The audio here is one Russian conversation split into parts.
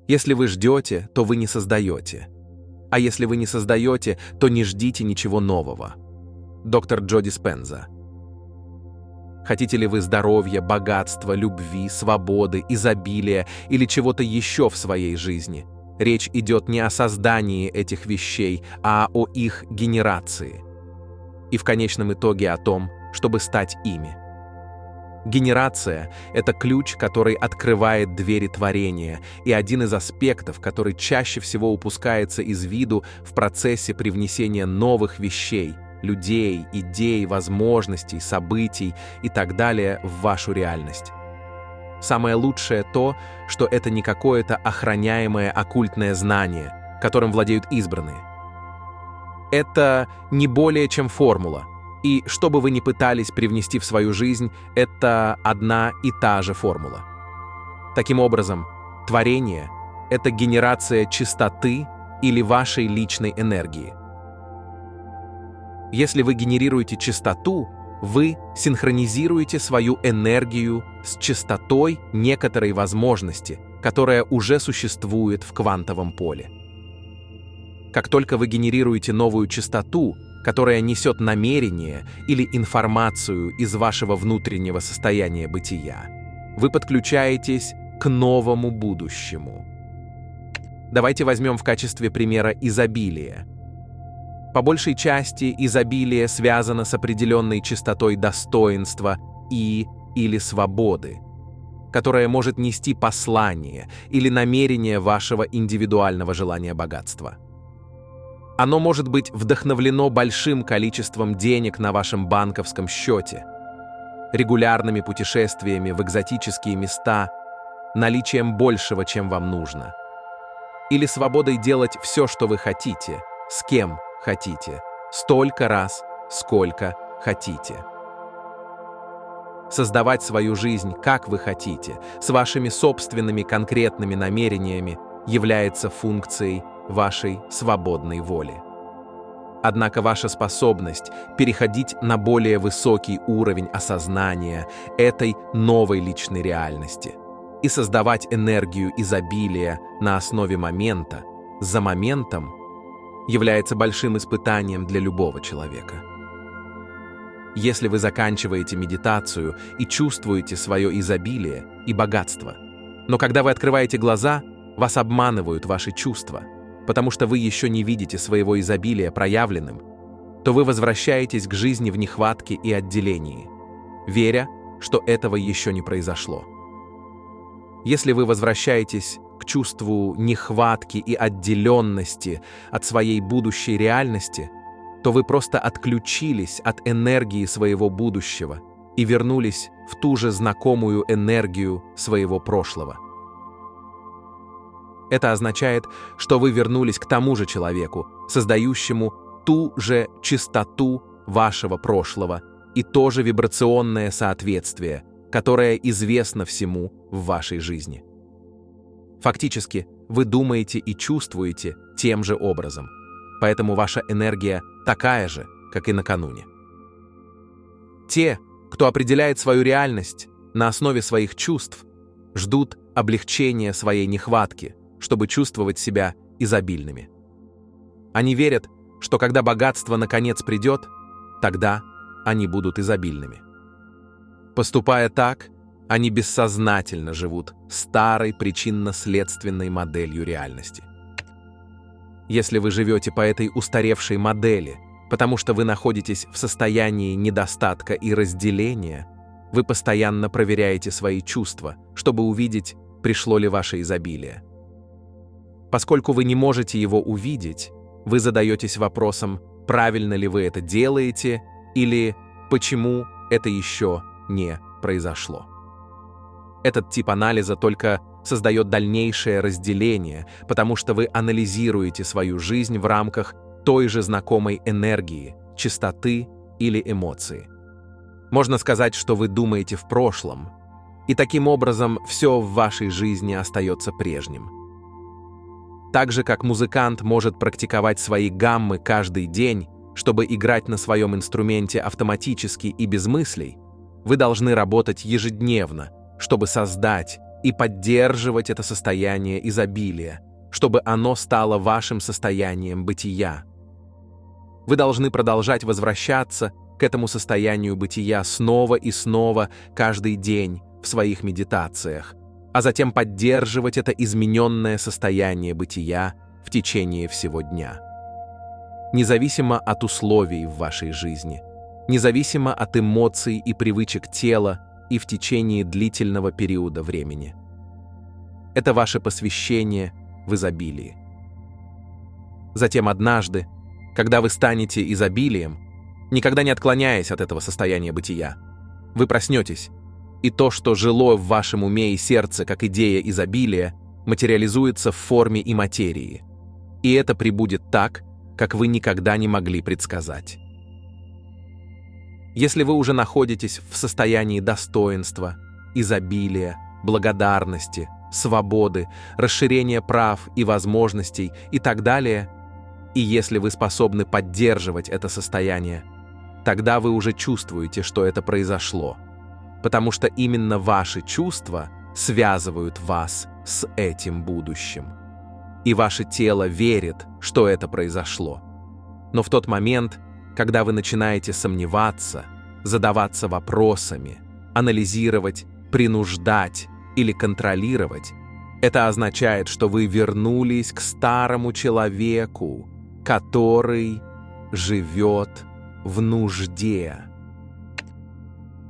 Если вы ждете, то вы не создаете. А если вы не создаете, то не ждите ничего нового. Доктор Джо Диспенза. Хотите ли вы здоровья, богатства, любви, свободы, изобилия или чего-то еще в своей жизни? Речь идет не о создании этих вещей, а о их генерации. И в конечном итоге о том, чтобы стать ими. Генерация – это ключ, который открывает двери творения, и один из аспектов, который чаще всего упускается из виду в процессе привнесения новых вещей, людей, идей, возможностей, событий и так далее в вашу реальность. Самое лучшее то, что это не какое-то охраняемое оккультное знание, которым владеют избранные. Это не более чем формула, и что бы вы ни пытались привнести в свою жизнь, это одна и та же формула. Таким образом, творение — это генерация чистоты или вашей личной энергии. Если вы генерируете чистоту, вы синхронизируете свою энергию с частотой некоторой возможности, которая уже существует в квантовом поле. Как только вы генерируете новую частоту, которая несет намерение или информацию из вашего внутреннего состояния бытия, вы подключаетесь к новому будущему. Давайте возьмем в качестве примера изобилие. По большей части изобилие связано с определенной частотой достоинства или свободы, которая может нести послание или намерение вашего индивидуального желания богатства. Оно может быть вдохновлено большим количеством денег на вашем банковском счете, регулярными путешествиями в экзотические места, наличием большего, чем вам нужно, или свободой делать все, что вы хотите, с кем хотите, столько раз, сколько хотите. Создавать свою жизнь, как вы хотите, с вашими собственными конкретными намерениями, является функцией вашей свободной воли. Однако ваша способность переходить на более высокий уровень осознания этой новой личной реальности и создавать энергию изобилия на основе момента, за моментом, является большим испытанием для любого человека. Если вы заканчиваете медитацию и чувствуете свое изобилие и богатство, но когда вы открываете глаза, вас обманывают ваши чувства, потому что вы еще не видите своего изобилия проявленным, то вы возвращаетесь к жизни в нехватке и отделении, веря, что этого еще не произошло. Если вы возвращаетесь к чувству нехватки и отделенности от своей будущей реальности, то вы просто отключились от энергии своего будущего и вернулись в ту же знакомую энергию своего прошлого. Это означает, что вы вернулись к тому же человеку, создающему ту же чистоту вашего прошлого и то же вибрационное соответствие, которое известно всему в вашей жизни. Фактически, вы думаете и чувствуете тем же образом, поэтому ваша энергия такая же, как и накануне. Те, кто определяет свою реальность на основе своих чувств, ждут облегчения своей нехватки, чтобы чувствовать себя изобильными. Они верят, что когда богатство наконец придет, тогда они будут изобильными. Поступая так, они бессознательно живут старой причинно-следственной моделью реальности. Если вы живете по этой устаревшей модели, потому что вы находитесь в состоянии недостатка и разделения, вы постоянно проверяете свои чувства, чтобы увидеть, пришло ли ваше изобилие. Поскольку вы не можете его увидеть, вы задаетесь вопросом, правильно ли вы это делаете или почему это еще не произошло. Этот тип анализа только создает дальнейшее разделение, потому что вы анализируете свою жизнь в рамках той же знакомой энергии, чистоты или эмоции. Можно сказать, что вы думаете в прошлом, и таким образом все в вашей жизни остается прежним. Так же, как музыкант может практиковать свои гаммы каждый день, чтобы играть на своем инструменте автоматически и без мыслей, вы должны работать ежедневно, чтобы создать и поддерживать это состояние изобилия, чтобы оно стало вашим состоянием бытия. Вы должны продолжать возвращаться к этому состоянию бытия снова и снова каждый день в своих медитациях, а затем поддерживать это измененное состояние бытия в течение всего дня. Независимо от условий в вашей жизни, независимо от эмоций и привычек тела и в течение длительного периода времени. Это ваше посвящение в изобилии. Затем однажды, когда вы станете изобилием, никогда не отклоняясь от этого состояния бытия, вы проснетесь, и то, что жило в вашем уме и сердце как идея изобилия, материализуется в форме и материи. И это прибудет так, как вы никогда не могли предсказать. Если вы уже находитесь в состоянии достоинства, изобилия, благодарности, свободы, расширения прав и возможностей и так далее, и если вы способны поддерживать это состояние, тогда вы уже чувствуете, что это произошло, потому что именно ваши чувства связывают вас с этим будущим. И ваше тело верит, что это произошло. Но в тот момент, когда вы начинаете сомневаться, задаваться вопросами, анализировать, принуждать или контролировать, это означает, что вы вернулись к старому человеку, который живет в нужде.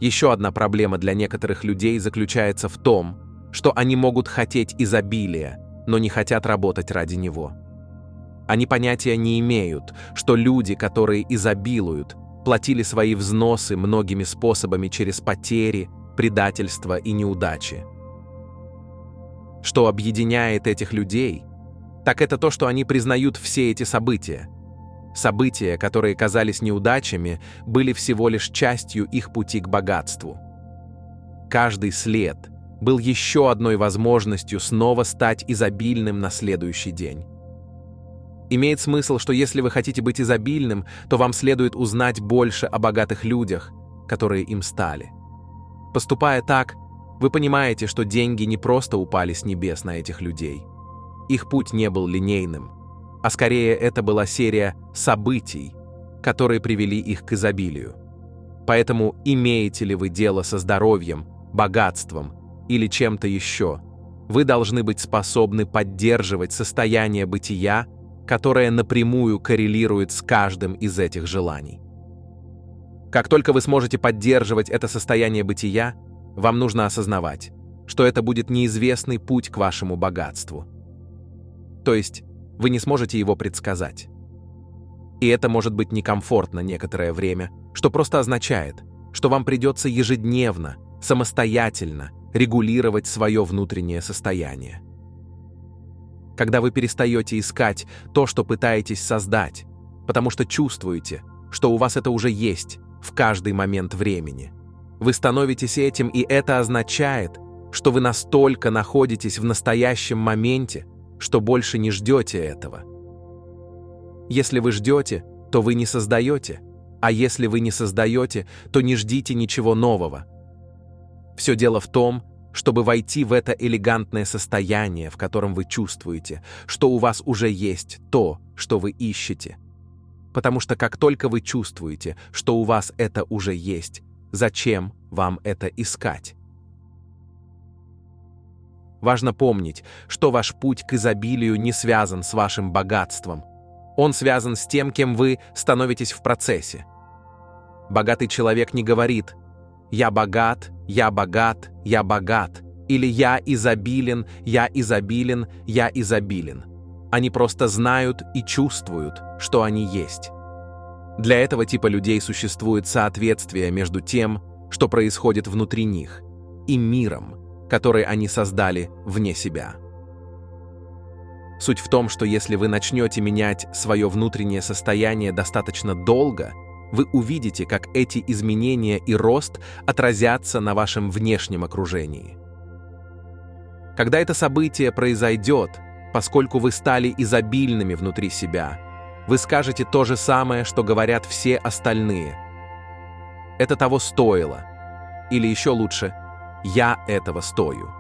Еще одна проблема для некоторых людей заключается в том, что они могут хотеть изобилия, но не хотят работать ради него. Они понятия не имеют, что люди, которые изобилуют, платили свои взносы многими способами через потери, предательство и неудачи. Что объединяет этих людей, так это то, что они признают все эти события. События, которые казались неудачами, были всего лишь частью их пути к богатству. Каждый след был еще одной возможностью снова стать изобильным на следующий день. Имеет смысл, что если вы хотите быть изобильным, то вам следует узнать больше о богатых людях, которые им стали. Поступая так, вы понимаете, что деньги не просто упали с небес на этих людей. Их путь не был линейным, а скорее это была серия событий, которые привели их к изобилию. Поэтому имеете ли вы дело со здоровьем, богатством или чем-то еще, вы должны быть способны поддерживать состояние бытия, которое напрямую коррелирует с каждым из этих желаний. Как только вы сможете поддерживать это состояние бытия, вам нужно осознавать, что это будет неизвестный путь к вашему богатству. То есть вы не сможете его предсказать. И это может быть некомфортно некоторое время, что просто означает, что вам придется ежедневно, самостоятельно регулировать свое внутреннее состояние. Когда вы перестаете искать то, что пытаетесь создать, потому что чувствуете, что у вас это уже есть в каждый момент времени, вы становитесь этим, и это означает, что вы настолько находитесь в настоящем моменте, что больше не ждете этого. Если вы ждете, то вы не создаете, а если вы не создаете, то не ждите ничего нового. Все дело в том, чтобы войти в это элегантное состояние, в котором вы чувствуете, что у вас уже есть то, что вы ищете. Потому что как только вы чувствуете, что у вас это уже есть, зачем вам это искать? Важно помнить, что ваш путь к изобилию не связан с вашим богатством. Он связан с тем, кем вы становитесь в процессе. Богатый человек не говорит «я богат, я богат, я богат» или «я изобилен, я изобилен, я изобилен». Они просто знают и чувствуют, что они есть. Для этого типа людей существует соответствие между тем, что происходит внутри них, и миром, который они создали вне себя. Суть в том, что если вы начнете менять свое внутреннее состояние достаточно долго, вы увидите, как эти изменения и рост отразятся на вашем внешнем окружении. Когда это событие произойдет, поскольку вы стали изобильными внутри себя, вы скажете то же самое, что говорят все остальные. Это того стоило. Или еще лучше, я этого стою.